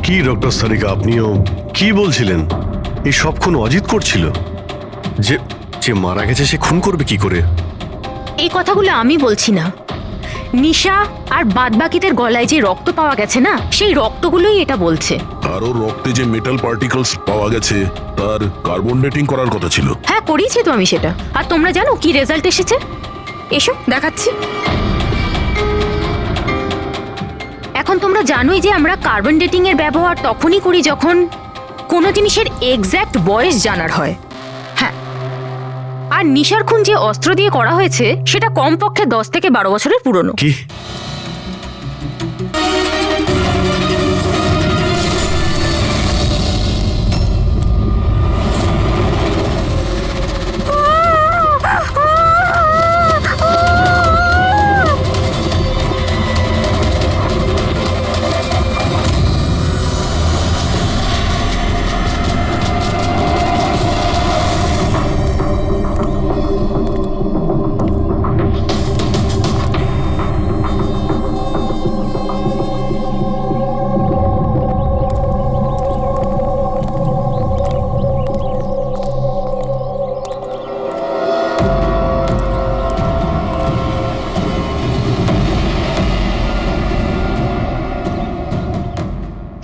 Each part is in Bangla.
কি ডক্টর সারিকা, আপনিও কি বলছিলেন? এই সব খুন অজিত করছিল? যে যে মারা গেছে সে খুন করবে কি করে? এই কথাগুলো আমি বলছি না, নিশা আর বাদবাকিদের গলায় যে রক্ত পাওয়া গেছে না, সেই রক্তগুলোই এটা বলছে। আর ওর রক্তে যে মেটাল পার্টিকলস পাওয়া গেছে তার কার্বন ডেটিং করার কথা ছিল। হ্যাঁ, করিয়েছি তো আমি সেটা। আর তোমরা জানো কি রেজাল্ট এসেছে? এসো দেখাচ্ছি। এখন তোমরা জানোই যে আমরা কার্বন ডেটিং এর ব্যবহার তখনই করি যখন কোনো জিনিসের এক্স্যাক্ট বয়স জানার হয়। হ্যাঁ, আর নিশার খুন যে অস্ত্র দিয়ে করা হয়েছে সেটা কমপক্ষে 10 থেকে 12 বছরের পুরনো। কি?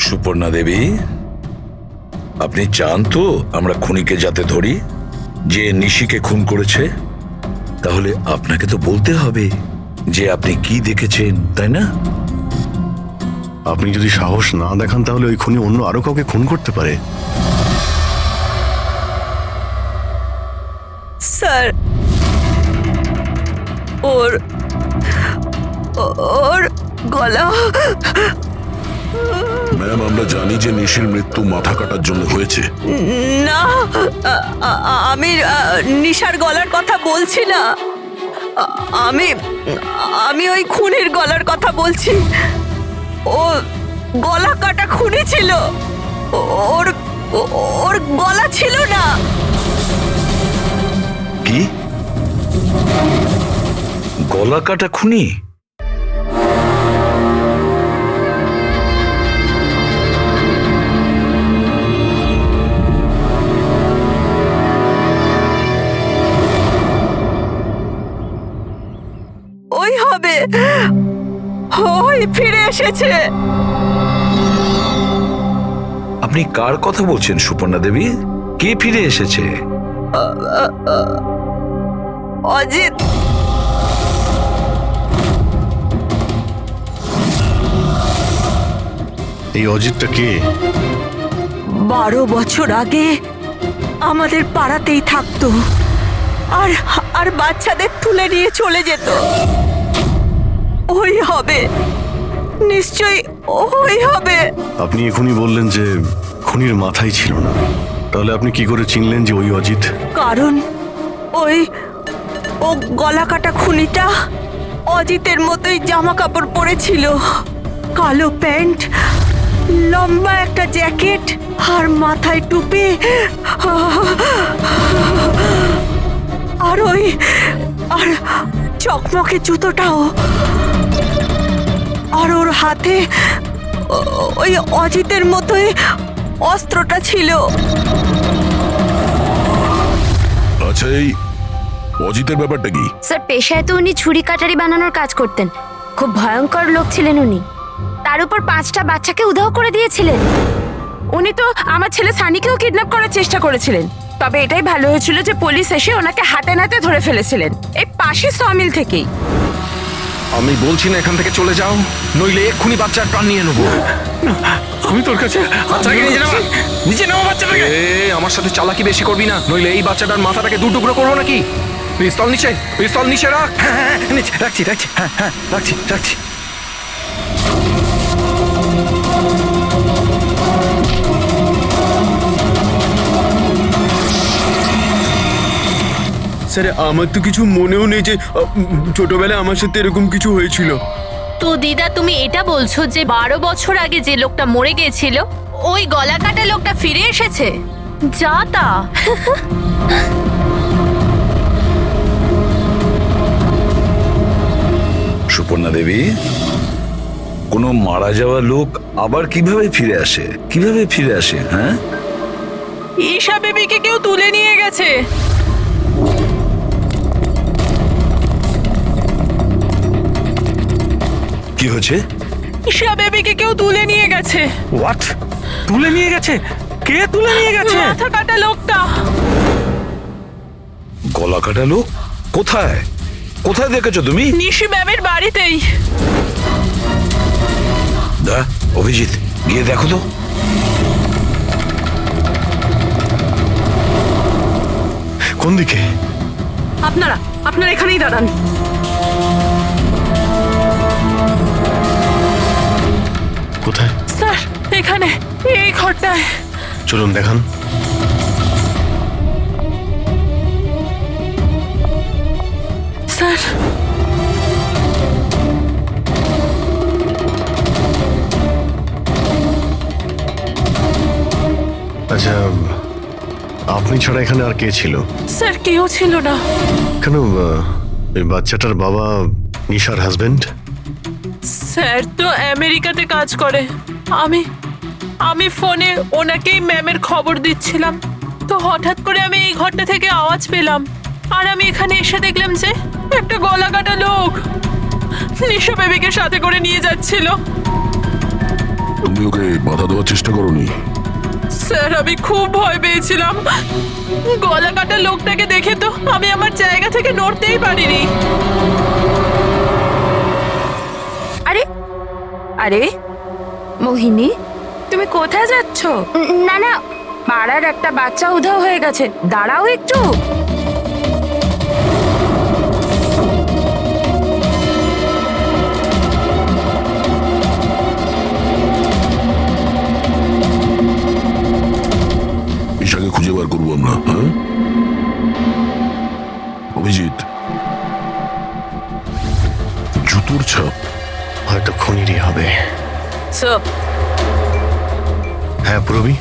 সুপর্ণা দেবী, আপনি চান তো আমরা খুনিকে যাতে ধরি, যে নিশিকে খুন করেছে? তাহলে আপনাকে তো বলতে হবে যে আপনি কি দেখেছেন, তাই না? আপনি যদি সাহস না দেখান তাহলে ওই খুনি অন্য আরো কাউকে খুন করতে পারে। স্যার, ওর ওর গলা। ম্যাম, আমরা জানি যে নিশির মৃত্যু মাথা কাটার জন্য হয়েছে। না, আমি নিশার গলার কথা বলছি না। আমি আমি ওই খুনির গলার কথা বলছি। ও গলা কাটা খুনি ছিল। ওর ওর গলা ছিল না। কি? গলা কাটা খুনি? ওই হবে, ওই ফিরে এসেছে। আপনি কার কথা বলছেন সুপর্ণা দেবী? কে ফিরে এসেছে? অজিত। এই অজিতটা কে? 12 বছর আগে আমাদের পাড়াতেই থাকতো, আর আর বাচ্চাদের তুলে নিয়ে চলে যেত। ওই হবে, নিশ্চয়ই ওই হবে। আপনি এখনই বললেন যে খুনির মাথাই ছিল না, তাহলে আপনি কি করে চিনলেন যে ওই অজিত? কারণ ওই ও গলা কাটা খুনিটা অজিতের মতোই জামা কাপড় পরেছিল, কালো প্যান্ট, লম্বা একটা জ্যাকেট আর মাথায় টুপি, আর ওই আর চকমকে জুতোটাও। আর ওর হাতে ওই অজিতের মতোই অস্ত্রটা ছিল। আচ্ছা, এই অজিতের ব্যাপারটা কি? স্যার, পেশায় তো উনি ছুরি কাটারি বানানোর কাজ করতেন। খুব ভয়ঙ্কর লোক ছিলেন উনি। তার উপর 5টা বাচ্চাকে উধাও করে দিয়েছিলেন। উনি তো আমার ছেলে সানিকেও কিডন্যাপ করার চেষ্টা করেছিলেন। তবে এটাই ভালো হয়েছিল যে পুলিশ এসে ওনাকে হাতে নাতে ধরে ফেলেছিলেন, এই পাশে সমিল থেকেই। আমি বলছি না এখান থেকে চলে যাও, নইলে এক্ষুনি বাচ্চার প্রাণ নিয়ে নেবো। আমি তোর কাছে বাচ্চাকে নিচে নাও বাচ্চাটাকে। আমার সাথে চালাকি বেশি করবি না, নইলে এই বাচ্চাটার মাথাটাকে দু টুকরো করবো নাকি। পিস্তল নিচে, পিস্তল নিচে রাখ। হ্যাঁ, নিচে রাখছি, রাখছি, হ্যাঁ হ্যাঁ রাখছি, রাখছি। স্যার, আমার তো কিছু মনেও নেই যে ছোটবেলায় আমার সাথে এরকম কিছু হয়েছিল। তো দিদা, তুমি এটা বলছো যে 12 বছর আগে যে লোকটা মরে গিয়েছিল ওই গলা কাটা লোকটা ফিরে এসেছে? যা তা। সুপর্ণা দেবী, কোনো মারা যাওয়া লোক আবার কিভাবে ফিরে আসে? কিভাবে ফিরে আসে? হ্যাঁ, ঈশা বেবিকে কেউ তুলে নিয়ে গেছে। কি হয়েছে? ঈশা বেবিকে কেউ তুলে নিয়ে গেছে। হোয়াট? তুলে নিয়ে গেছে? কে তুলে নিয়ে গেছে? মাথা কাটা লোকটা। গলা কাটা লোক? কোথায়? কোথায় দেখেছো তুমি? নিশি ম্যামের বাড়িতেই। দা, অভিজিৎ, গিয়ে দেখো তো। কোন দিকে? আপনারা এখানেই দাঁড়ান। কোথায়? স্যার, এখানে, এই ঘরটায়। চলুন দেখান। স্যার, আচ্ছা, আপনি ছাড়া এখানে আর কে ছিল? স্যার কেউ ছিল না। কেন, এই বাচ্চাটার বাবা নিশার হাজবেন্ড? স্যার তো আমেরিকাতে কাজ করে। আমি ফোনে ওনাকেই ম্যামের খবর দিচ্ছিলাম, তো হঠাৎ করে আমি এই ঘরটা থেকে আওয়াজ পেলাম, আর আমি এখানে এসে দেখলাম যে একটা গলা কাটা লোক নিশা বেবিকে সাথে করে নিয়ে যাচ্ছিল। তুমি ওকে বাধা দেওয়ার চেষ্টা করোনি? স্যার আমি খুব ভয় পেয়েছিলাম। গলা কাটা লোকটাকে দেখে তো আমি আমার জায়গা থেকে নড়তেই পারিনি। আরে আরে মোহিনী, তুমি কোথায় যাচ্ছ? না না, পাড়ার একটা বাচ্চা উধাও হয়ে গেছে, দাঁড়াও একটু। ঈশাকে খুঁজে বার করবো আমরা, হ্যাঁ? অভিজিৎ, জুতোর ছাপ হয়তো খুনিরই হবে। স্যার, হ্যাঁ প্রবি,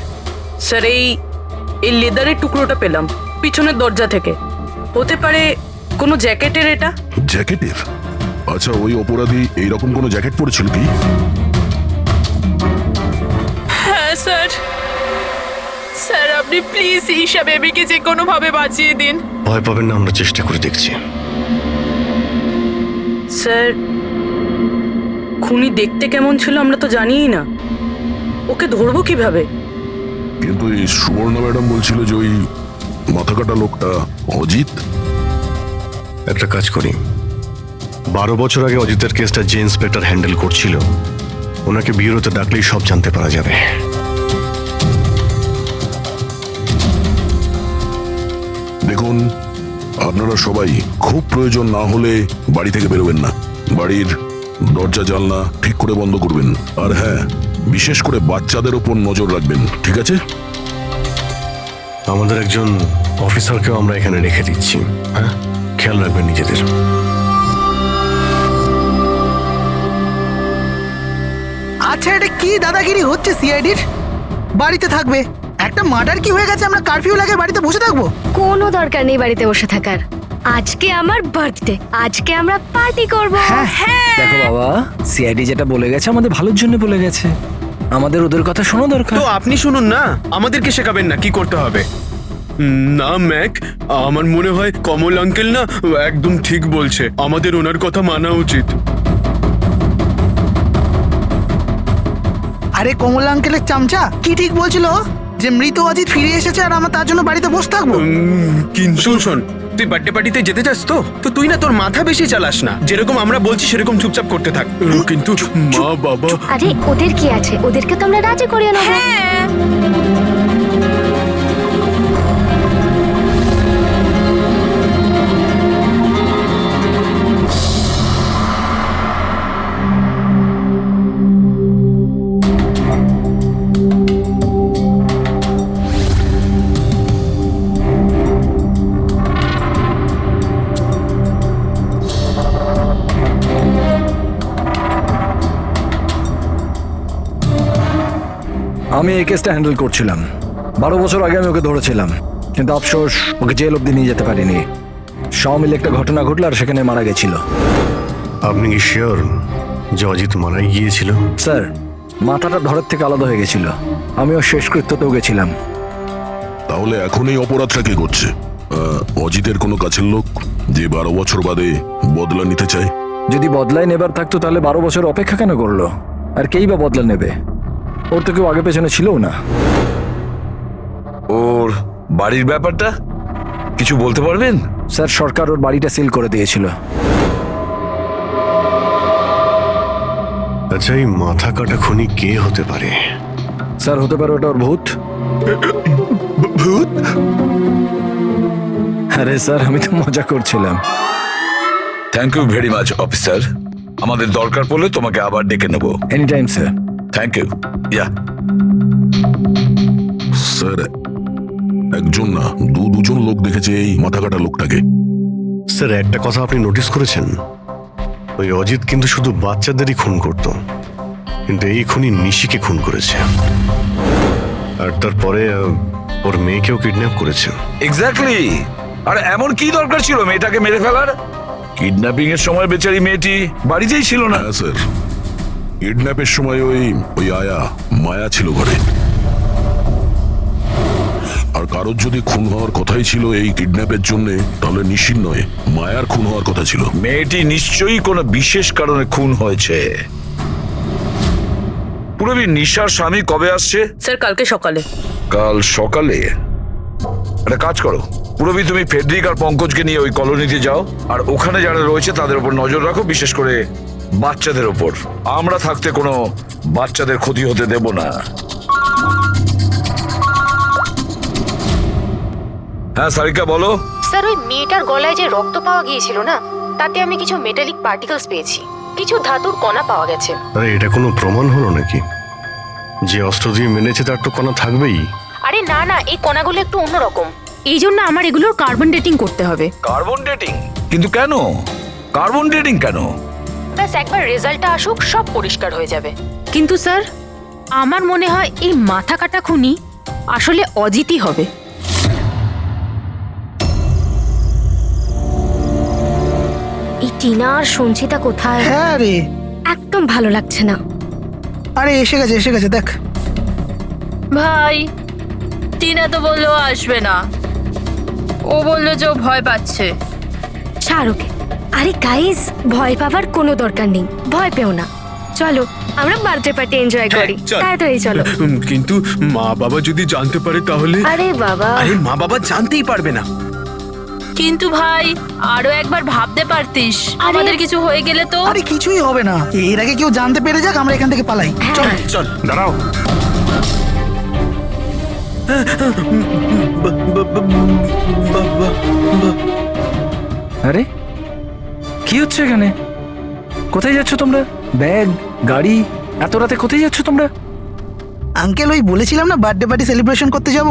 স্যার এই লেদারের টুকরোটা পেলাম পিছনের দরজা থেকে। হতে পারে কোনো জ্যাকেটের এটা? জ্যাকেটের? আচ্ছা, ওই অপরাধী এইরকম কোনো জ্যাকেট পরেছিল কি? হ্যাঁ স্যার। স্যার আপনি প্লিজ ঈশা বেবিকে যে কোনো ভাবে বাঁচিয়ে দিন। ভয় পাবেন না, আমরা চেষ্টা করে দেখছি। স্যার, খুনি দেখতে কেমন ছিল আমরা তো জানিই না, ওকে ধরবো কিভাবে? কিন্তু এই সুবর্ণা ম্যাডাম বলছিল যে ওই মাথা কাটা লোকটা অজিত। একটা কাজ করি, 12 বছর আগে অজিতের কেসটা যে ইন্সপেক্টর হ্যান্ডেল করছিল, ওনাকে বিউরোতে ডাকলেই সব জানতে পারা যাবে। দেখুন, আপনারা সবাই খুব প্রয়োজন না হলে বাড়ি থেকে বেরোবেন না। বাড়ির দরজা জানলা ঠিক করে বন্ধ করবেন। আর হ্যাঁ, বিশেষ করে বাচ্চাদের উপর নজর রাখবেন, ঠিক আছে? আমাদের একজন অফিসারকেও আমরা এখানে রেখে দিচ্ছি, হ্যাঁ? খেয়াল রাখবেন নিজেদের। আচ্ছা, এটা কি দাদাগিরি হচ্ছে সিআইডির? বাড়িতে থাকবে, একটা মার্ডার কি হয়ে গেছে, আমরা কারফিউ লাগে বাড়িতে বসে থাকবো? কোনো দরকার নেই বাড়িতে বসে থাকার। আজকে আমার বার্থডে, আজকে আমরা পার্টি করব। হ্যাঁ দেখো বাবা, সিআইডি যেটা বলে গেছে আমাদের ভালোর জন্য বলে গেছে, আমাদের ওদের কথা শোনা দরকার। তো আপনি শুনুন না, আমাদেরকে শেখাবেন না কি করতে হবে। না ম্যাক, আমার মনে হয় কমল আঙ্কেল না একদম ঠিক বলছে, আমাদের ওনার কথা মানা উচিত। আরে কমল আঙ্কেলের চামচা কি ঠিক বলছিল যে মৃত অজিত ফিরে এসেছে আর আমরা তার জন্য বাড়িতে বসে থাকবো? কিন্তু শোন, তুই বার্থডে পার্টিতে যেতে চাস তো তুই না তোর মাথা বেশি চালাস না, যেরকম আমরা বলছি সেরকম চুপচাপ করতে থাক। কিন্তু মা বাবা, আরে ওদের কি আছে, ওদেরকে তো আমরা রাজি করিয়ে নেবো। আমি এই কেসটা হ্যান্ডেল করছিলাম, 12 বছর আগে আমি ওকে ধরেছিলাম, কিন্তু আফসোস ওকে জেল অব্দি নিয়ে যেতে পারিনি। সব মিলে একটা ঘটনা ঘটলো আর সেখানে মারা গেছিল। আপনি কি শিওর যে অজিত মারাই গিয়েছিল? স্যার, মাথাটা ধরের থেকে আলাদা হয়ে গেছিল। আমিও শেষকৃত্যতেও গেছিলাম। তাহলে এখন এই অপরাধটা কে করছে? অজিতের কোনো কাছের লোক যে 12 বছর বাদে বদলা নিতে চায়? যদি বদলায় নেবার থাকতো তাহলে 12 বছর অপেক্ষা কেন করলো? আর কেই বা বদলা নেবে? ওর তো কেউ আগে পেছনে ছিলও না। ওর বাড়ির ব্যাপারটা কিছু বলতে পারবেন? স্যার, সরকার ওর বাড়িটা সিল করে দিয়েছিল। আচ্ছা, এই মাথা কাটা খুনি কে হতে পারে? স্যার, হতে পারে ওটা ওর ভূত। ভূত? আরে স্যার, আমি তো মজা করছিলাম। Thank you very much officer. আমাদের দরকার পড়লে তোমাকে আবার ডেকে নেব। Any time sir. Thank you. Yeah sir, একজন না দুজন লোক দেখেছে এই মাথা কাটা লোকটাকে। স্যার, একটা কথা আপনি নোটিস করেছেন? ওই অজিত কিন্তু শুধু বাচ্চাদেরই খুন করত, কিন্তু এই খুনি নিশিকে খুন করেছে। আর তারপরে ওর মেয়েকেও কিডন্যাপ করেছে। এক্স্যাক্টলি। আর এমন কি দরকার ছিল মেয়েটাকে মেরে ফেলার? কিডন্যাপিং এর সময় বেচারি মেয়েটি বাড়িতেই ছিল না। হ্যাঁ স্যার, কিডন্যাপের সময় ওই আয়া মায়া ছিল ঘরে। আর কারোর যদি খুন হওয়ার কথাই ছিল এই কিডন্যাপের জন্য, তাহলে নিশির নয় মায়ার খুন হওয়ার কথা ছিল। মেয়েটি নিশ্চয়ই কোনো বিশেষ কারণে খুন হয়েছে। পুরবী, নিশার স্বামী কবে আসছে? স্যার, কালকে সকালে। কাল সকালে? একটা কাজ করো পুরবী, তুমি ফেডরিক আর পঙ্কজকে নিয়ে ওই কলোনিতে যাও, আর ওখানে যারা রয়েছে তাদের উপর নজর রাখো, বিশেষ করে বাচ্চাদের উপর। আমরা থাকতে কোনো বাচ্চাদের ক্ষতি হতে দেব না। হ্যাঁ সারিকা, বলো। স্যার, ওই মেয়েটার গলায় যে রক্ত পাওয়া গিয়েছিল না, তাতে আমি কিছু মেটালিক পার্টিকেলস পেয়েছি, কিছু ধাতুর কণা পাওয়া গেছে। আরে, এটা কোনো প্রমাণ হলো নাকি? যে অস্ত্র দিয়ে মেরেছে তার তো কণা থাকবেই। আরে না না, এই কণাগুলো একটু অন্যরকম, এই জন্য আমার এগুলোর কার্বন ডেটিং করতে হবে। Carbon dating? কিন্তু কেন কার্বন ডেটিং কেন? ব্যাস একবার রেজাল্টটা আসুক, সব পরিষ্কার হয়ে যাবে। কিন্তু স্যার, আমার মনে হয় এই মাথা কাটা খুনি আসলে অজিতই হবে। এই টিনা আর সঞ্চিতা কোথায়? হ্যাঁ রে, একদম ভালো লাগছে না। আরে এসে গেছে দেখ। ভাই, টিনা তো বললো আসবে না, ও বললো যে ও ভয় পাচ্ছে। ছাড় ওকে। আরে গাইস, ভয় পাবার কোনো দরকার নেই, ভয় পেও না। চলো আমরা বার্থডে পার্টি এনজয় করি। চল। তাড়াতাড়ি চলো। কিন্তু মা বাবা যদি জানতে পারে তাহলে? আরে বাবা, আরে মা বাবা জানতেই পারবে না। কিন্তু ভাই, আরো একবার ভাবতে পারতিস, আমাদের কিছু হয়ে গেলে তো। আরে কিছুই হবে না, এর আগে কেউ জানতে পেরে যাক, আমরা এখান থেকে পালাই। চল চল, দাঁড়াও। আরে কি হচ্ছে এখানে? কোথায় যাচ্ছ তোমরা? ব্যাগ, গাড়ি, এত রাতে কোথায় যাচ্ছ তোমরা? আঙ্কেল, ওই বলেছিলাম না বার্থডে পার্টি সেলিব্রেশন করতে যাব।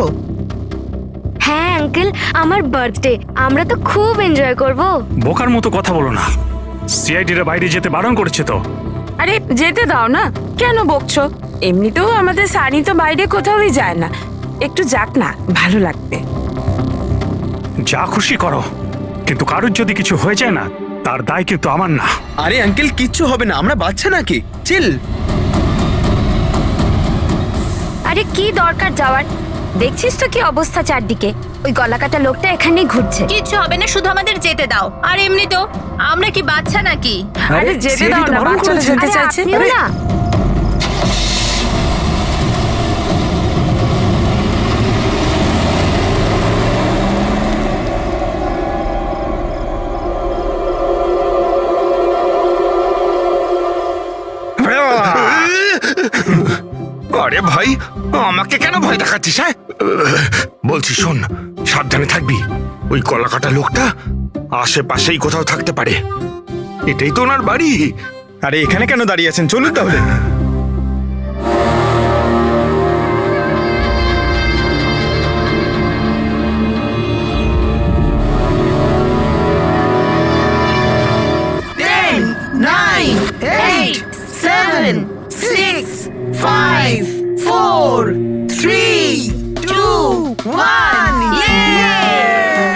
হ্যাঁ আঙ্কেল, আমার বার্থডে, আমরা তো খুব এনজয় করব। বোকার মতো কথা বলো না, সিআইডিরা বাইরে যেতে বারণ করেছে তো। আরে যেতে দাও না, কেন বকছো? এমনিতেও আমাদের সানি তো বাইরে কোথাওই যায় না, একটু যাক না, ভালো লাগবে। যা খুশি করো, কিন্তু কারোর যদি কিছু হয়ে যায় না, তার দায় কিন্তু আমার না। আরে আঙ্কেল, কিচ্ছু হবে না, আমরা বাচ্চা নাকি? চিল। আরে কি দরকার যাওয়ার? দেখছিস তো কি অবস্থা চারদিকে। ওই গলাকাটা লোকটা এখানেই ঘুরছে। কিচ্ছু হবে না, শুধু আমাদের যেতে দাও। আর এমনি তো আমরা কি বাচ্চা নাকি? আরে যেতে দাও না, বাচ্চারা যেতে আরে চাইছে। আপনিও না। আরে ভাই, আমাকে কেন ভয় দেখাচ্ছিস? হ্যাঁ বলছি শোন, সাবধানে থাকবি। ওই কলাকাটা লোকটা আশেপাশেই কোথাও থাকতে পারে, এটাই তো ওনার বাড়ি। আরে এখানে কেন দাঁড়িয়ে আছেন? চলুন তাহলে।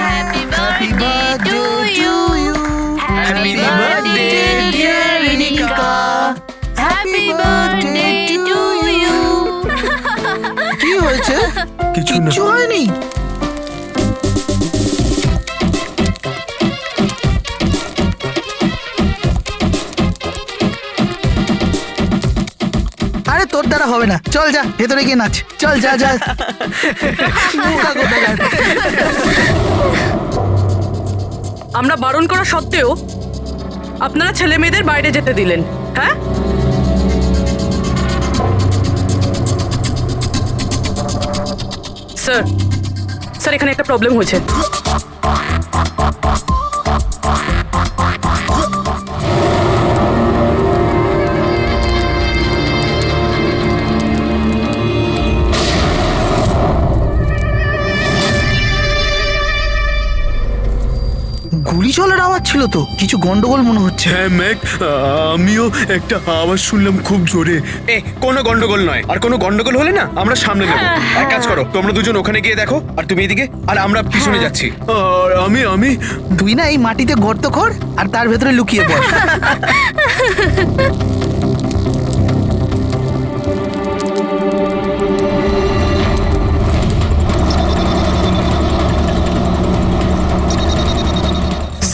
Happy birthday to you. Happy birthday, dear Rinika. Happy birthday to you. কি হয়েছে? কিছু না। কিচ্ছু হয়নি। আরে তোর দ্বারা হবে না, চল যা ভেতরে গিয়ে নাচ, চল যা যা। বোকা কোথাকার। আমরা বারণ করা সত্ত্বেও আপনারা ছেলে মেয়েদের বাইরে যেতে দিলেন, হ্যাঁ? স্যার স্যার এখানে একটা প্রবলেম হয়েছে। গুলি চলার আওয়াজ ছিল তো, কিছু গন্ডগোল মনে হচ্ছে। হ্যাঁ ম্যাক, আমিও একটা আওয়াজ শুনলাম খুব জোরে। কোনো গন্ডগোল নয়, আর কোনো গন্ডগোল হলে না আমরা সামনে নেব। এক কাজ করো, তোমরা দুজন ওখানে গিয়ে দেখো, আর তুমি এদিকে, আর আমরা পিছনে যাচ্ছি। আর আমি তুই না এই মাটিতে গর্ত কর আর তার ভেতরে লুকিয়ে পড়।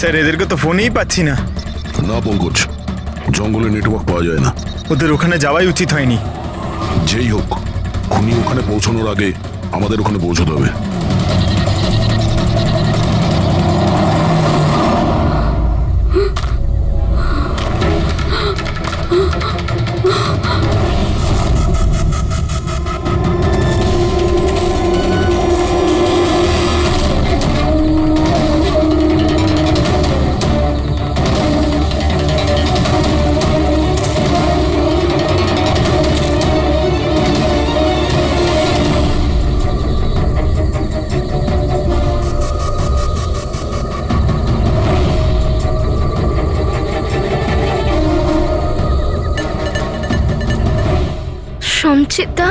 স্যার এদেরকে তো ফোনেই পাচ্ছি না। না পঙ্কজ, জঙ্গলে নেটওয়ার্ক পাওয়া যায় না। ওদের ওখানে যাওয়াই উচিত হয়নি। যেই হোক, খুনি ওখানে পৌঁছানোর আগে আমাদের ওখানে পৌঁছতে হবে। সঞ্চিতা,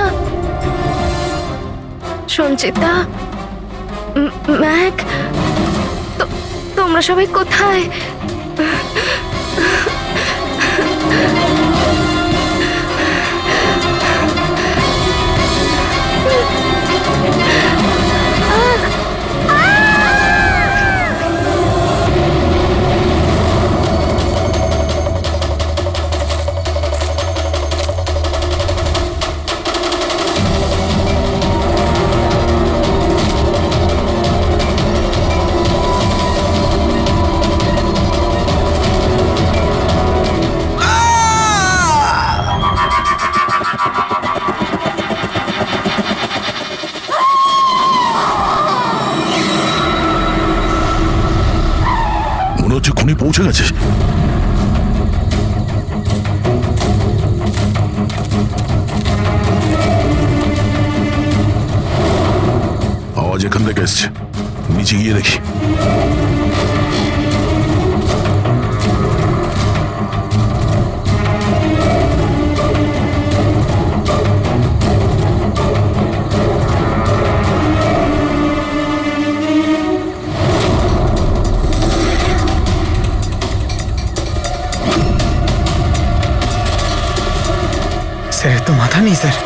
সঞ্চিতা, ম্যাক, তোমরা সবাই কোথায়? মনে হচ্ছে খুনি পৌঁছে গেছে। আওয়াজ এখান থেকে এসছে, নিচে গিয়ে দেখি। স্যার তো মাথা নেই স্যার।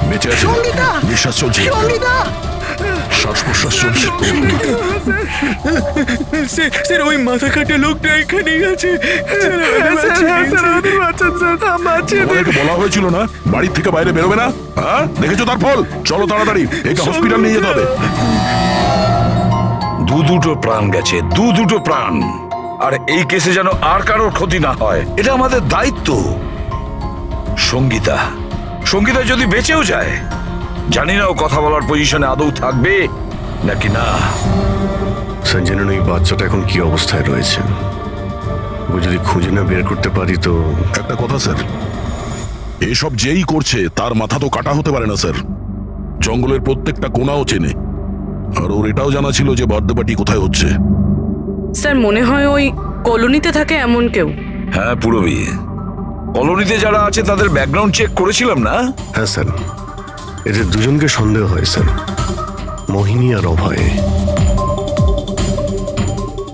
বেঁচে আছে, নিঃশ্বাস চলছে, শ্বাস প্রশ্বাস চলছে। স্যার ওই মাথা কাটা লোকটা এখানেই আছে। তোমাদেরকে বলা হয়েছিল না বাড়ির থেকে বাইরে বেরোবে না? হ্যাঁ, দেখেছো তার ফল। চলো তাড়াতাড়ি, একে হসপিটাল নিয়ে যেতে হবে। দুটো প্রাণ গেছে, দুটো প্রাণ। আর এই কেসে যেন আর কারোর ক্ষতি না হয়, এটা আমাদের দায়িত্ব। সঙ্গীতা সঙ্গীতা যদি বেঁচেও যায়, জানি না ও কথা বলার পজিশনে আদৌ থাকবে নাকি না। স্যার জানেন ওই বাচ্চাটা এখন কি অবস্থায় রয়েছে? ও যদি খুঁজে না বের করতে পারি তো। একটা কথা স্যার, এসব যেই করছে তার মাথা তো কাটা হতে পারে না স্যার। জঙ্গলের প্রত্যেকটা কোণাও চেনে, আর ওর এটাও জানা ছিল যে বার্থডে পার্টি কোথায় হচ্ছে। স্যার মনে হয় ওই কলোনিতে থাকে এমন কেউ। হ্যাঁ পুরবী, কলোনিতে যারা আছে তাদের ব্যাকগ্রাউন্ড চেক করেছিলাম না? হ্যাঁ স্যার, এদের দুজনকে সন্দেহ হয় স্যার, মোহিনী আর অভয়।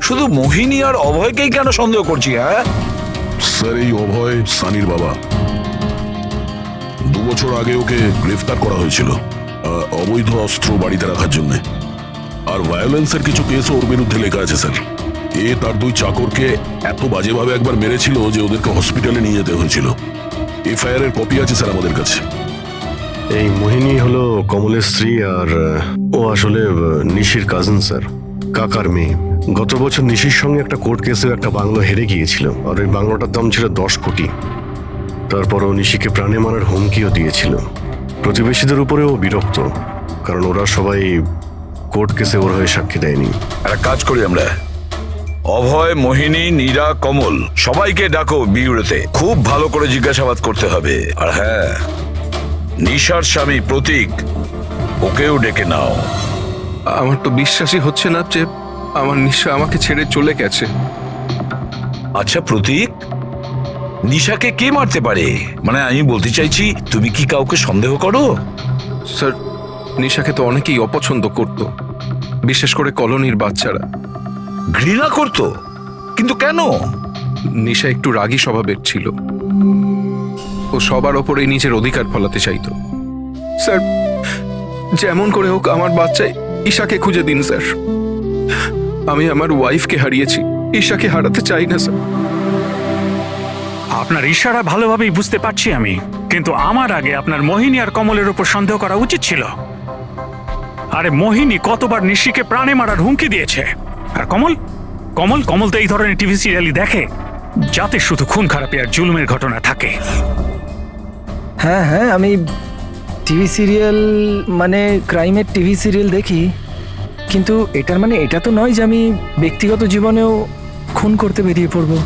শুধু মোহিনী আর অভয়কেই কেন সন্দেহ করছি? হ্যাঁ স্যার, এই অভয় সানির বাবা। 2 বছর আগে ওকে গ্রেফতার করা হয়েছিল অবৈধ অস্ত্র বাড়িতে রাখার জন্য। আর ভায়োলেন্সের কিছু কেসও ওর বিরুদ্ধে লেখা আছে স্যার। এ তার 2 চাকরকে এত বাজেভাবে একবার মেরেছিল যে ওদেরকে হসপিটালে নিয়ে যেতে হয়েছিল। এফআইআর এর কপি আছে স্যার আমাদের কাছে। এই মোহিনী হলো কমলের স্ত্রী, আর ও আসলে নিশির কাজিন স্যার, কাকার মেয়ে। গত বছর নিশির সঙ্গে একটা কোর্ট কেসে একটা বাংলো হেরে গিয়েছিল, আর ওই বাংলোটার দাম ছিল 10 কোটি। তারপর ও নিশিকে প্রাণে মারার হুমকিও দিয়েছিল। প্রতিবেশীদের উপরেও বিরক্ত, কারণ ওরা সবাই কোর্ট কেসে ওর হয়ে সাক্ষী দেয়নি। একটা কাজ করি আমরা, অভয়, মোহিনী, নীরা, কমল সবাইকে ডাকো বিউরোতে, খুব ভালো করে জিজ্ঞাসাবাদ করতে হবে। আর হ্যাঁ, নিশার স্বামী প্রতীক, ওকেও ডেকে নাও। আমার তো বিশ্বাসই হচ্ছে না যে আমার নিশা আমাকে ছেড়ে চলে গেছে। আচ্ছা প্রতীক, নিশাকে কে মারতে পারে? মানে আমি বলতে চাইছি, তুমি কি কাউকে সন্দেহ করো? স্যার, নিশাকে তো অনেকেই অপছন্দ করত, বিশেষ করে কলোনির বাচ্চারা। ঘৃণা করতো? কিন্তু কেন? নিশা একটু রাগী স্বভাবের ছিল, ও সবার ওপরে নিজের অধিকার ফলাতে চাইতো। স্যার, যেমন করে হোক আমার বাচ্চাই ঈশাকে খুঁজে দিন স্যার। আমি আমার ওয়াইফকে হারিয়েছি, ঈশাকে হারাতে চাই না স্যার। আপনার ইশারা ভালোভাবেই বুঝতে পারছি আমি, কিন্তু আমার আগে আপনার মোহিনী আর কমলের উপর সন্দেহ করা উচিত ছিল। আরে মোহিনী কতবার নিশিকে প্রাণে মারার হুমকি দিয়েছে, আর কমল কমল কমল তো এই ধরনের টিভি সিরিয়ালই দেখে, যাতে শুধু খুন খারাপি আর জুলুমের ঘটনা থাকে। হ্যাঁ হ্যাঁ, আমি টিভি সিরিয়াল মানে ক্রাইমের টিভি সিরিয়াল দেখি, কিন্তু এটার মানে এটা তো নয় যে আমি ব্যক্তিগত জীবনেও খুন করতে বেরিয়ে পড়বো।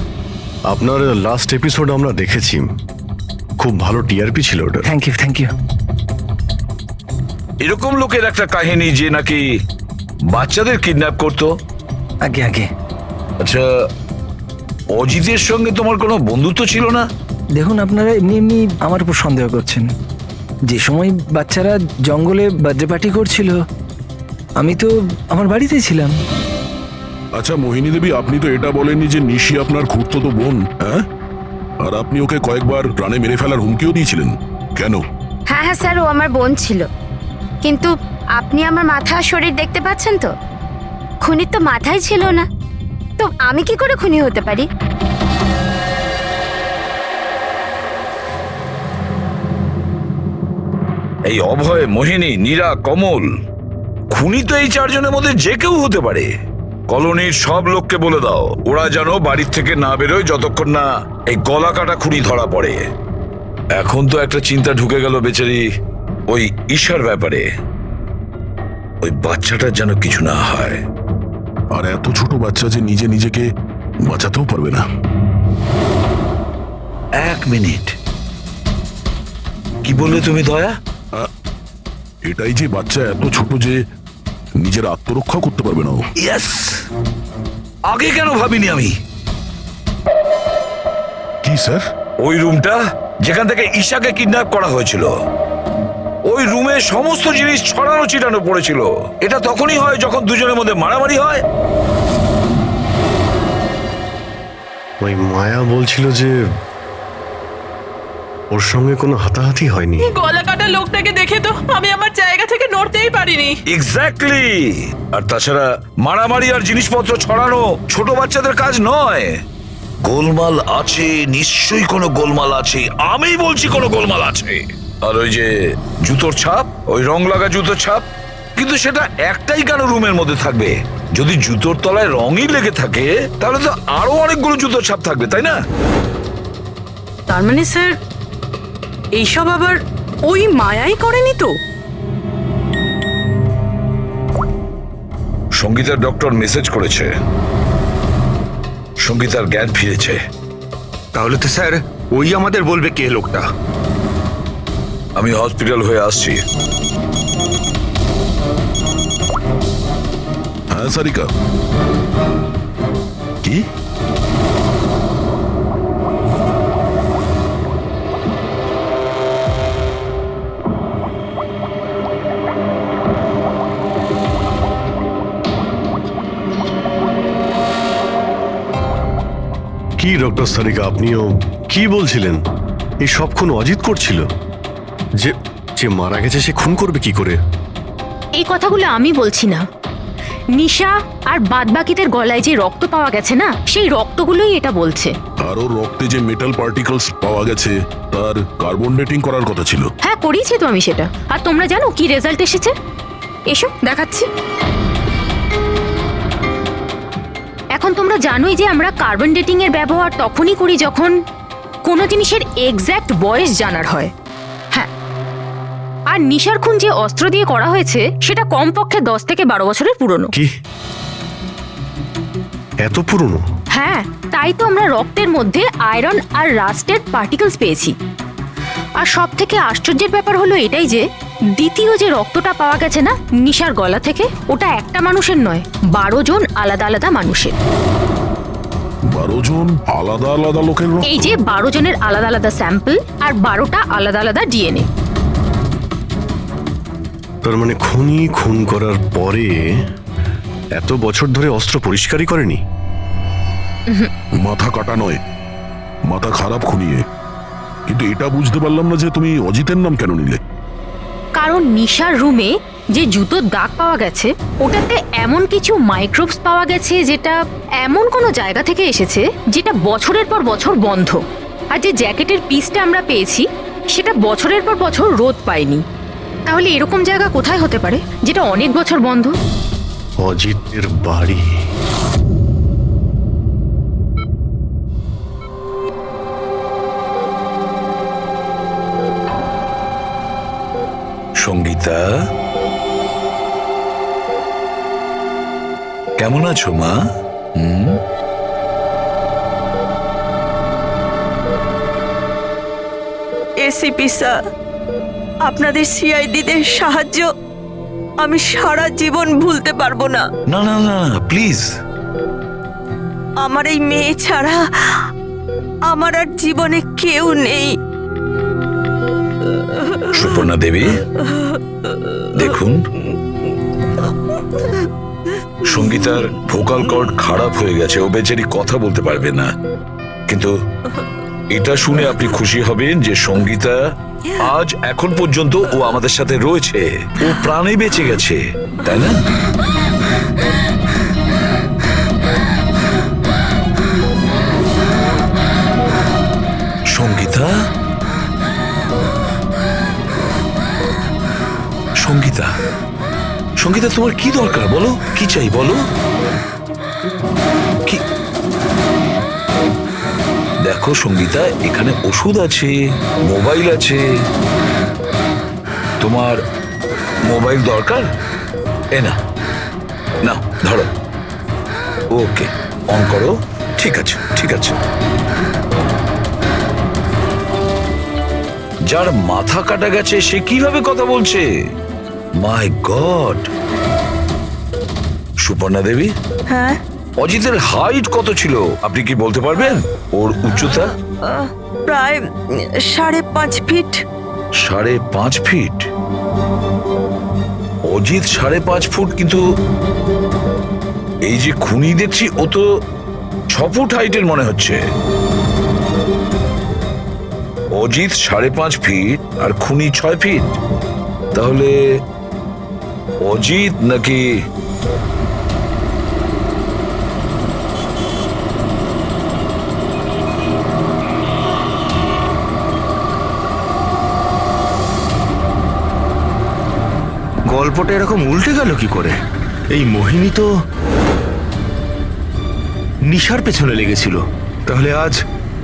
আপনার লাস্ট এপিসোড আমরা দেখেছি, খুব ভালো টিআরপি ছিল ওটা। Thank you thank you. এরকম লোকের একটা কাহিনী যে নাকি বাচ্চাদের কিডন্যাপ করতো। আগে আগে। আচ্ছা, অজিতের সঙ্গে তোমার কোনো বন্ধুত্ব ছিল না? দেখুন, আপনারা এমনি এমনি আমার উপর সন্দেহ করছেন। যে সময় বাচ্চারা জঙ্গলে বার্থডে পার্টি করছিল, আমি তো আমার বাড়িতেই ছিলাম। আচ্ছা মোহিনী দেবী, আপনি তো এটা বলেননি যে নিশি আপনার খুড়তুতো বোন, হ্যাঁ? আর আপনি ওকে কয়েকবার প্রাণে মেরে ফেলার হুমকিও দিয়েছিলেন, কেন? হ্যাঁ হ্যাঁ স্যার, ও আমার বোন ছিল, কিন্তু আপনি আমার মাথা আর শরীর দেখতে পাচ্ছেন তো, খুনির তো মাথাই ছিল না, তো আমি কি করে খুনি হতে পারি? এই অভয়, মোহিনী, নীরা, কমল, খুনি তো এই 4 জনের মধ্যে যে কেউ হতে পারে। কলোনির সব লোককে বলে দাও ওরা যেন বাড়ির থেকে না বেরোয় যতক্ষণ না এই গলা কাটা খুনি ধরা পড়ে। এখন তো একটা চিন্তা ঢুকে গেল বেচারি ওই ঈশার ব্যাপারে, ওই বাচ্চাটার যেন কিছু না হয়। আর এত ছোট বাচ্চা যে নিজে নিজেকে বাঁচাতেও পারবে না। 1 মিনিট, কি বললে তুমি দয়া? এটাই যে বাচ্চা এত ছোট যে নিজের আত্মরক্ষা করতে পারবে না। ইয়েস, আগে কেন ভাবিনি আমি? কি স্যার? ওই রুমটা যেখান থেকে ঈশাকে কিডন্যাপ করা হয়েছিল, ওই রুমে সমস্ত জিনিস ছড়ানো ছিটানো পড়েছিল। এটা তখনই হয় যখন দুজনের মধ্যে মারামারি হয়। ওই মায়া বলছিল যে ওর সঙ্গে কোনো হাতাহাতি হয়নি। গলা কাটা লোকটাকে দেখে তো আমি আমার জায়গা থেকে নড়তেই পারিনি। এক্স্যাক্টলি। আর তাছাড়া মারামারি আর জিনিসপত্র ছড়ানো ছোট বাচ্চাদের কাজ নয়। গোলমাল আছে, নিশ্চয়ই কোনো গোলমাল আছে, আমি বলছি কোনো গোলমাল আছে। আর ওই যে জুতোর ছাপ, ওই রং লাগা জুতোর ছাপ, কিন্তু সেটা একটাই কেন রুমের মধ্যে থাকবে? যদি জুতোর তলায় রঙই লেগে থাকে তাহলে তো আরো অনেকগুলো জুতোর ছাপ থাকবে, তাই না? তার মানে স্যার এইসব আবার ওই মায়াই করেনি তো? সঙ্গীতার ডক্টর মেসেজ করেছে, সঙ্গীতার জ্ঞান ফিরেছে। তাহলে তো স্যার ওই আমাদের বলবে কে লোকটা। আমি হসপিটাল হয়ে আসছি। হ্যাঁ সারিকা, কি? কি ডক্টর সারিকা, আপনিও কি বলছিলেন? এই সব খুন অজিত করছিল? যে যে মারা গেছে সে খুন করবে কি করে? এই কথাগুলো আমি বলছি না, নিশা আর বাদবাকিদের গলায় যে রক্ত পাওয়া গেছে না, সেই রক্তগুলোই এটা বলছে। আরো রক্তে যে মেটাল পার্টিকেলস পাওয়া গেছে তার কার্বন ডেটিং করার কথা ছিল। হ্যাঁ, করিয়েছি তো আমি সেটা। আর তোমরা জানো কি রেজাল্ট এসেছে? এসো দেখাচ্ছি। এখন তোমরা জানোই যে আমরা কার্বন ডেটিং এর ব্যবহার তখনই করি যখন কোনো জিনিসের এক্স্যাক্ট বয়স জানার হয়। হ্যাঁ, আর নিশার খুন যে অস্ত্র দিয়ে করা হয়েছে সেটা কমপক্ষে 10 থেকে 12 বছরের পুরনো। কি এত পুরনো? হ্যাঁ, তাই তো আমরা রক্তের মধ্যে আয়রন আর রাস্টেড পার্টিকেলস পেয়েছি। আর সব থেকে আশ্চর্যের ব্যাপার হলো এটাই যে দ্বিতীয় যে রক্তটা পাওয়া গেছে না নিশার গলা থেকে, ওটা একটা মানুষের নয়, 12 জন আলাদা আলাদা মানুষের। 12 জন আলাদা আলাদা লোকের রক্ত? এই যে 12 জনের আলাদা আলাদা স্যাম্পল আর 12টা আলাদা আলাদা ডিএনএ। তার মানে খুনি খুন করার পরে এত বছর ধরে অস্ত্র পরিষ্কারই করেনি? মাথা কাটা নয়, মাথা খারাপ খুনিয়ে। কিন্তু এটা বুঝতে পারলাম না যে তুমি অজিতের নাম কেন নিলে? কারণ নিশার রুমে যে জুতোর দাগ পাওয়া গেছে ওটাতে এমন কিছু মাইক্রোবস পাওয়া গেছে যেটা এমন কোনো জায়গা থেকে এসেছে যেটা বছরের পর বছর বন্ধ। আর যে জ্যাকেটের পিসটা আমরা পেয়েছি সেটা বছরের পর বছর রোদ পায়নি। তাহলে এরকম জায়গা কোথায় হতে পারে যেটা অনেক বছর বন্ধ? অজিতের বাড়ি। সঙ্গীতা, কেমন আছো মা? এসিপি স্যার, আপনাদের সিআইডিদের সাহায্য আমি সারা জীবন ভুলতে পারবো না। না না না, প্লিজ। আমার এই মেয়ে ছাড়া আমার আর জীবনে কেউ নেই। সুপর্ণা দেবী, দেখুন, সঙ্গীতার ভোকাল কর্ড খারাপ হয়ে গেছে, ও বেচারি কথা বলতে পারবে না। কিন্তু এটা শুনে আপনি খুশি হবেন যে সঙ্গীতা আজ এখন পর্যন্ত ও আমাদের সাথে রয়েছে, ও প্রাণে বেঁচে গেছে, তাই না? সঙ্গীতা, সঙ্গীতা, সঙ্গীতা, তোমার কি দরকার বলো? কি চাই বলো? কি? দেখো সঙ্গীতা, এখানে ওষুধ আছে, মোবাইল আছে। তোমার মোবাইল দরকার? এ না, নাও ধরো। ওকে, অন করো। ঠিক আছে, ঠিক আছে। যার মাথা কাটা গেছে সে কিভাবে কথা বলছে? মাই গড! সুপর্ণা দেবী, হ্যাঁ, অজিতের হাইট কত ছিল আপনি কি বলতে পারবেন? ওর উচ্চতা? প্রায় 5.5 ফিট। 5.5 ফিট? অজিত 5.5 ফুট, কিন্তু এই যে খুনি দেখছি ও তো 6 ফুট হাইটের মনে হচ্ছে। অজিত 5.5 ফিট আর খুনি 6 ফিট। তাহলে অজিত নাকি গল্পটা এরকম উল্টে গেল কি করে? এই মোহিনী তো নিশার পেছনে লেগেছিল, তাহলে আজ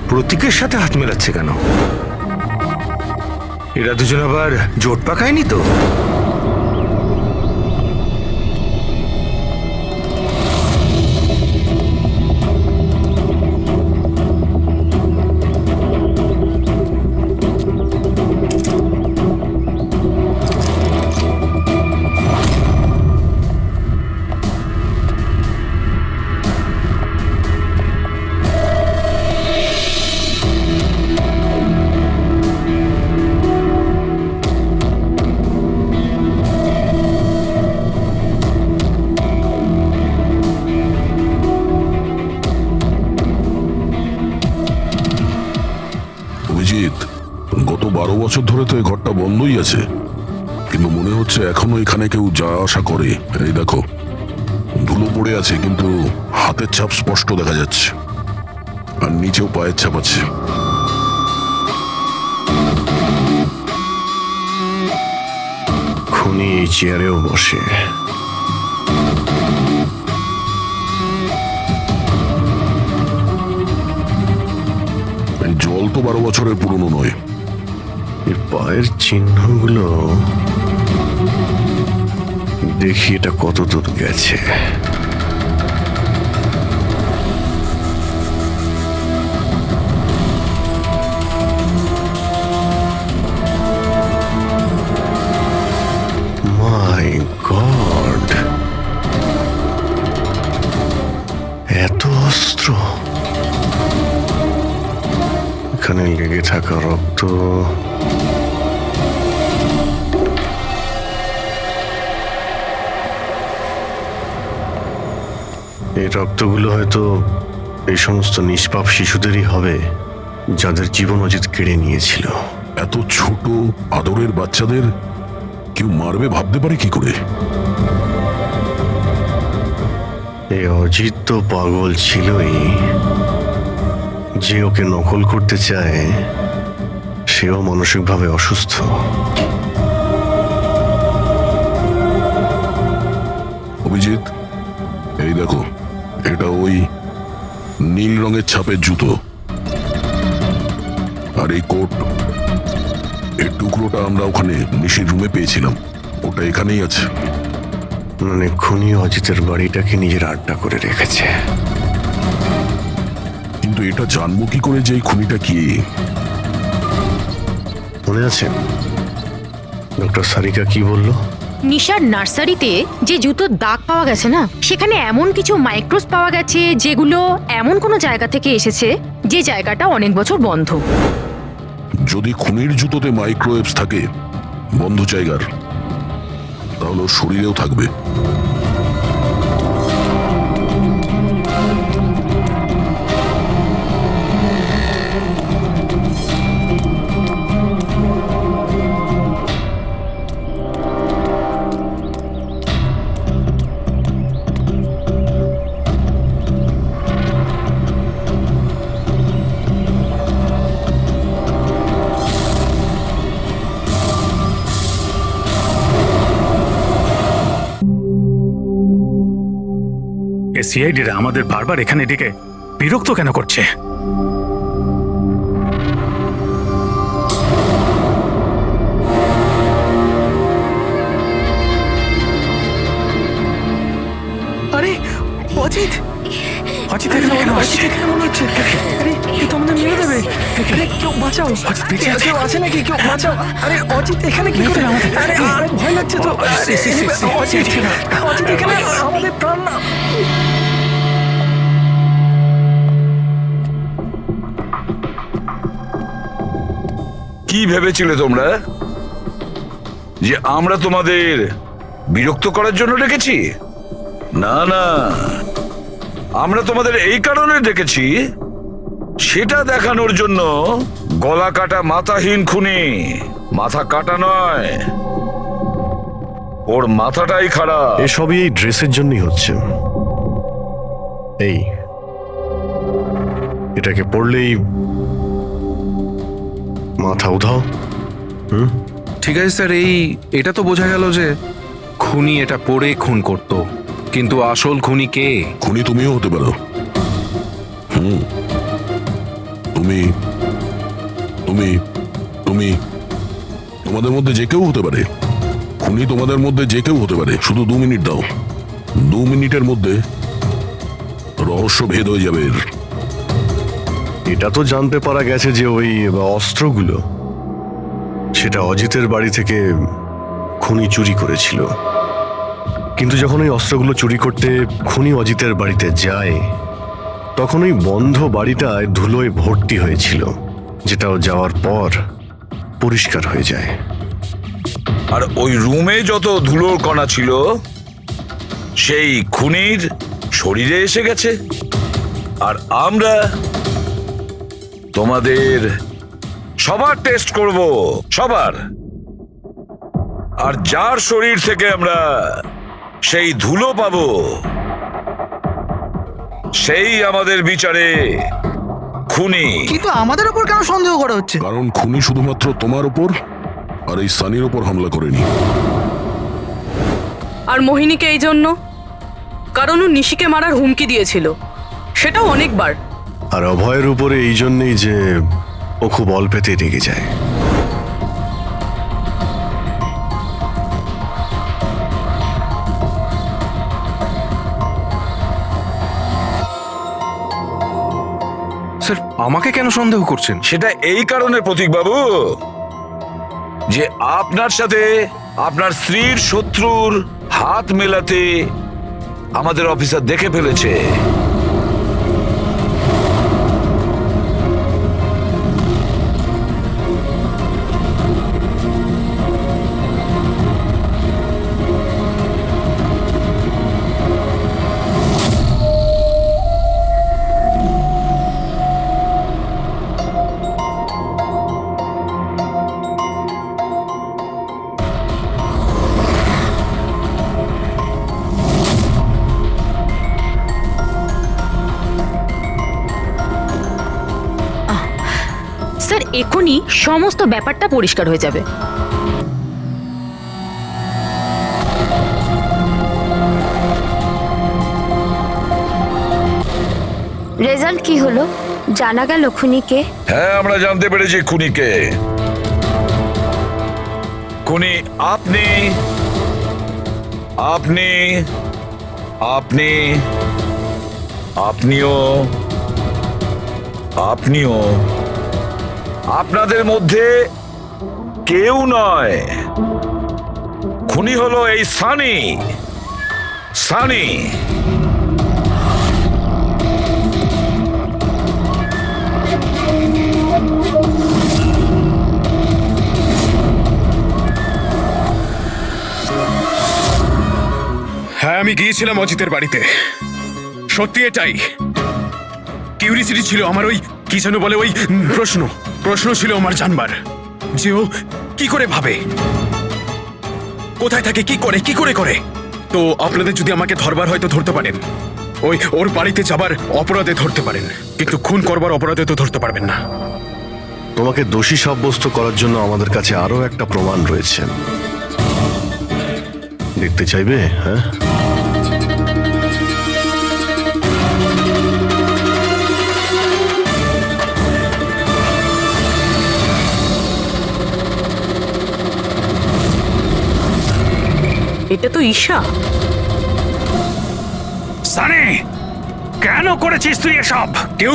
প্রতীকের সাথে হাত মেলাচ্ছে কেন? এরা দুজন আবার জোট পাকায়নি তো? অভিজিৎ, গত 12 বছর ধরে তো এই ঘরটা বন্ধই আছে, কিন্তু মনে হচ্ছে এখনো এখানে কেউ যা আশা করে। এই দেখো, ধুলো পড়ে আছে কিন্তু হাতের ছাপ স্পষ্ট দেখা যাচ্ছে, আর নিচেও পায়ের ছাপ আছে। খুনি এই চেয়ারেও বসে। এই জল তো 12 বছরের পুরনো নয়। এই পায়ের চিহ্নগুলো দেখি এটা কত দূর গেছে। মাই গড, এত অস্ত্র! এখানে লেগে থাকা রক্ত, এই রক্তগুলো হয়তো এই সমস্ত নিষ্পাপ শিশুদেরই হবে যাদের জীবন অজিত কেড়ে নিয়েছিল। এত ছোট আদরের বাচ্চাদের কেউ মারবে ভাবতে পারে কি করে? এই অজিত তো পাগল ছিলই, যে ওকে নকল করতে চায় সেও মানসিকভাবে অসুস্থ। অভিজিৎ, এই দেখো, এটা ওই নীল রঙের ছাপের জুতো, আর এই কোট, এই টুকরোটা আমরা ওখানে নিশির রুমে পেয়েছিলাম, ওটা এখানেই আছে। মানে খুনি অজিতের বাড়িটাকে নিজের আড্ডা করে রেখেছে। কিন্তু এটা জানবো কি করে যে এই খুনিটা কি? মনে আছে ডক্টর সারিকা কি বলল? নিশার নার্সারিতে যে জুতোর দাগ পাওয়া গেছে না, সেখানে এমন কিছু মাইক্রোস পাওয়া গেছে যেগুলো এমন কোনো জায়গা থেকে এসেছে যে জায়গাটা অনেক বছর বন্ধ। যদি খুনির জুতোতে মাইক্রোওয়েভস থাকে বন্ধ জায়গার, তাহলে ওর শরীরেও থাকবে। সিআইডিরা আমাদের বারবার এখানে ডেকে বিরক্ত কেন করছে? আরে অজিত, অজিত এখানে কেন আসছে? এখানে মনে হচ্ছে আরে কেউ তো আমাদের মেরে দেবে। আরে কেউ বাঁচাও, কেউ আছে নাকি? কেউ বাঁচাও। আরে অজিত এখানে কি করে? আরে আরে ভয় লাগছে তো। অজিত, অজিত এখানে আমাদের প্রাণ না। কি ভেবেছিলে তোমরা যে আমরা তোমাদের বিরক্ত করার জন্য ডেকেছি? না না, আমরা তোমাদের এই কারণে ডেকেছি, সেটা দেখানোর জন্য গলা কাটা মাথাহীন খুনি, মাথা কাটা নয়, ওর মাথাটাই খারাপ। এসবই এই ড্রেসের জন্যই হচ্ছে। এই এটাকে পড়লেই মাথা উধাও। ঠিক আছে স্যার, এটা তো বোঝা গেল যে খুনি এটা পরে খুন করত, কিন্তু আসল খুনি কে? খুনি তুমিও হতে পারো। তুমি তুমি তুমি তোমাদের মধ্যে যে কেউ হতে পারে, খুনি তোমাদের মধ্যে যে কেউ হতে পারে। শুধু 2 মিনিট দাও, 2 মিনিটের মধ্যে রহস্য ভেদ হয়ে যাবে এর। এটা তো জানতে পারা গেছে যে ওই অস্ত্রগুলো সেটা অজিতের বাড়ি থেকে খুনি চুরি করেছিল। কিন্তু যখন ওই অস্ত্রগুলো চুরি করতে খুনি অজিতের বাড়িতে যায়, তখন ওই বন্ধ বাড়িটায় ধুলোয় ভর্তি হয়েছিল, যেটাও যাওয়ার পর পরিষ্কার হয়ে যায়। আর ওই রুমে যত ধুলোর কণা ছিল সেই খুনির শরীরে এসে গেছে। আর আমরা তোমাদের সবার টেস্ট করব, সবার। আর যার শরীর থেকে আমরা সেই ধুলো পাবো সেই আমাদের বিচারে খুনি। কিন্তু আমাদের উপর কেন সন্দেহ করা হচ্ছে? কারণ খুনি শুধুমাত্র তোমার উপর আর এই সানির উপর হামলা করেনি। আর মোহিনীকে এই জন্য, কারণ ও নিশিকে মারার হুমকি দিয়েছিল, সেটাও অনেকবার। আর অভয়ের উপরে এই জন্যেই যে ও খুব অল্পেতে রেগে যায়। স্যার, আমাকে কেন সন্দেহ করছেন? সেটা এই কারণে প্রতীকবাবু যে আপনার সাথে আপনার স্ত্রীর শত্রুর হাত মেলাতে আমাদের অফিসার দেখে ফেলেছে। স্যার, এখনই সমস্ত ব্যাপারটা পরিষ্কার হয়ে যাবে। রেজাল্ট কি হলো? জানা গেল খুনিকে? হ্যাঁ, আমরা জানতে পেরেছি খুনিকে। খুনি আপনি আপনি আপনি আপনিও আপনিও আপনাদের মধ্যে কেউ নয়। খুনি হলো এই সানি। সানি হ্যাঁ, আমি গিয়েছিলাম অজিতের বাড়িতে, সত্যি এটাই। কিউরিসিটি ছিল আমার, ওই কি যেন বলে, ওই প্রশ্ন ছিল আমার জানবার যে ও কি করে ভাবে, কোথায় থাকে, কি করে। তো আপনাদের যদি আমাকে ধরবার হয়তো ধরতে পারেন, ওই ওর বাড়িতে যাবার অপরাধে ধরতে পারেন, কিন্তু খুন করবার অপরাধে তো ধরতে পারবেন না। তোমাকে দোষী সাব্যস্ত করার জন্য আমাদের কাছে আরো একটা প্রমাণ রয়েছে। দেখতে চাইবে? হ্যাঁ, এটা তো ঈশা। সানি, কেন করেছিস তুই এসব? কেউ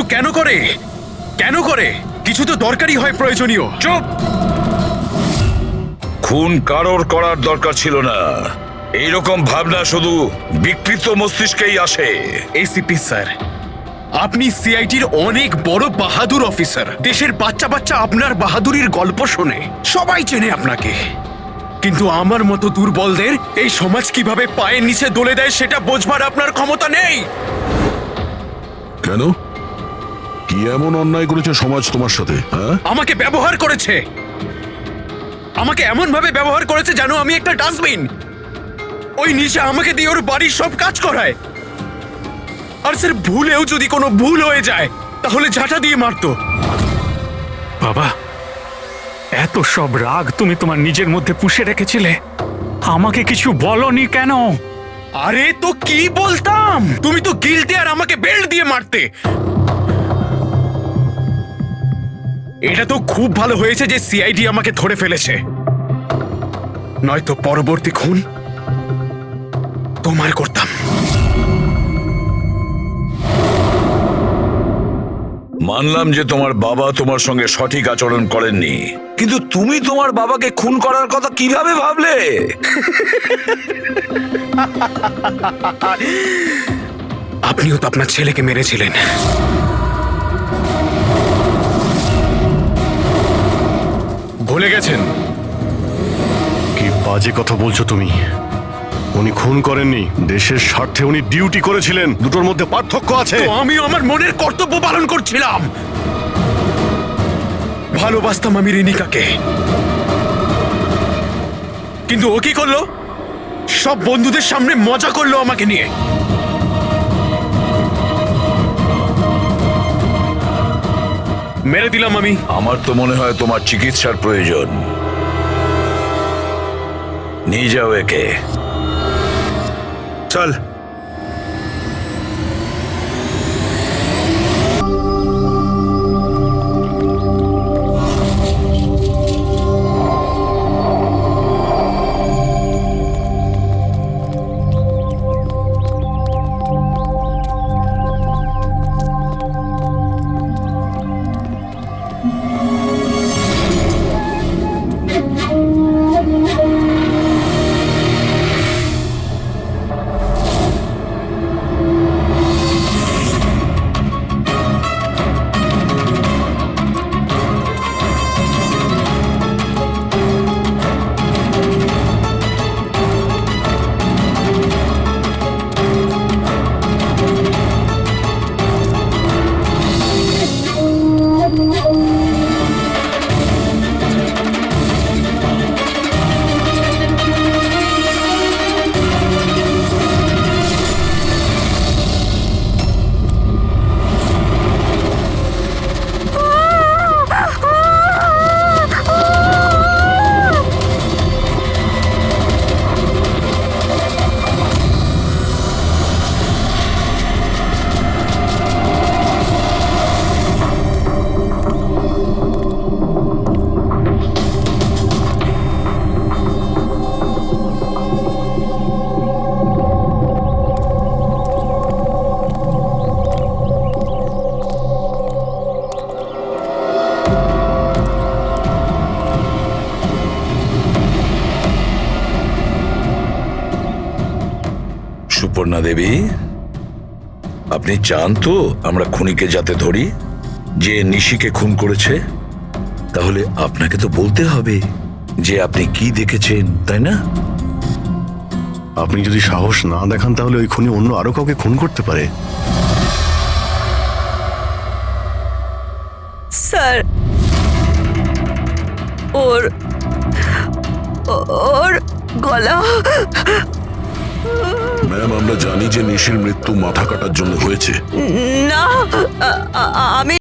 কেন করে কিছু তো দরকারই হয়, প্রয়োজনীয়। চুপ! খুন কারোর করার দরকার ছিল না। এইরকম ভাবনা শুধু বিকৃত মস্তিষ্কেই আসে। এসিপি স্যার, আপনি সিআইডির অনেক বড় বাহাদুর অফিসার। দেশের বাচ্চা আপনার বাহাদুরির গল্প শোনে, সবাই চেনে আপনাকে। কিন্তু আমার মতো দুর্বলদের এই সমাজ কিভাবে পায়ের নিচে দলে দেয় সেটা বোঝবার আপনার ক্ষমতা নেই। কেন? কি এমন অন্যায় করেছে সমাজ তোমার সাথে? হ্যাঁ, আমাকে ব্যবহার করেছে, আমাকে এমন ভাবে ব্যবহার করেছে যেন আমি একটা ডাস্টবিন। ওই নিশা আমাকে দিয়ে ওর বাড়ির সব কাজ করায়। আর স্যার, ভুলেও যদি কোনো ভুল হয়ে যায় তাহলে ঝাঁটা দিয়ে মারতো। বাবা, এত সব রাগ তুমি তোমার নিজের মধ্যে পুষে রেখেছিলে, আমাকে কিছু বলনি কেন? আরে তো কি বলতাম, তুমি তো গিলতে আর আমাকে বেল্ট দিয়ে মারতে। এটা তো খুব ভালো হয়েছে যে সিআইডি আমাকে ধরে ফেলেছে। নয়তো পরবর্তী খুন তোমার করতাম। মানলাম যে তোমার বাবা তোমার সঙ্গে সঠিক আচরণ করেননি, কিন্তু তুমি তোমার বাবাকে খুন করার কথা কিভাবে ভাবলে? আপনিও তো আপনার ছেলেকে মেরেছিলেন। ভুলে গেছেন? কি বাজে কথা বলছো তুমি? উনি খুন করেননি, দেশের স্বার্থে উনি ডিউটি করেছিলেন। দুটোর মধ্যে পার্থক্য আছে। তো আমিও আমার মনের কর্তব্য পালন করছিলাম। ভালোবাসতাম আমি রিনিকাকে, কিন্তু ও কি করলো? সব বন্ধুদের সামনে মজা করলো আমাকে নিয়ে। মেরে দিলাম আমি। আমার তো মনে হয় তোমার চিকিৎসার প্রয়োজন। নিয়ে যাও একে। চল। সুপর্ণা দেবী, আপনি চান তো আমরা খুনিকে যাতে ধরি, যে নিশিকে খুন করেছে? তাহলে আপনাকে তো বলতে হবে যে আপনি কি দেখেছেন, তাই না? আপনি যদি সাহস না দেখান তাহলে ওই খুনি অন্য আরো কাউকে খুন করতে পারে। স্যার, ওর গলা। ম্যাম, আমরা জানি যে নিশির মৃত্যু মাথা কাটার জন্য হয়েছে। না, আমি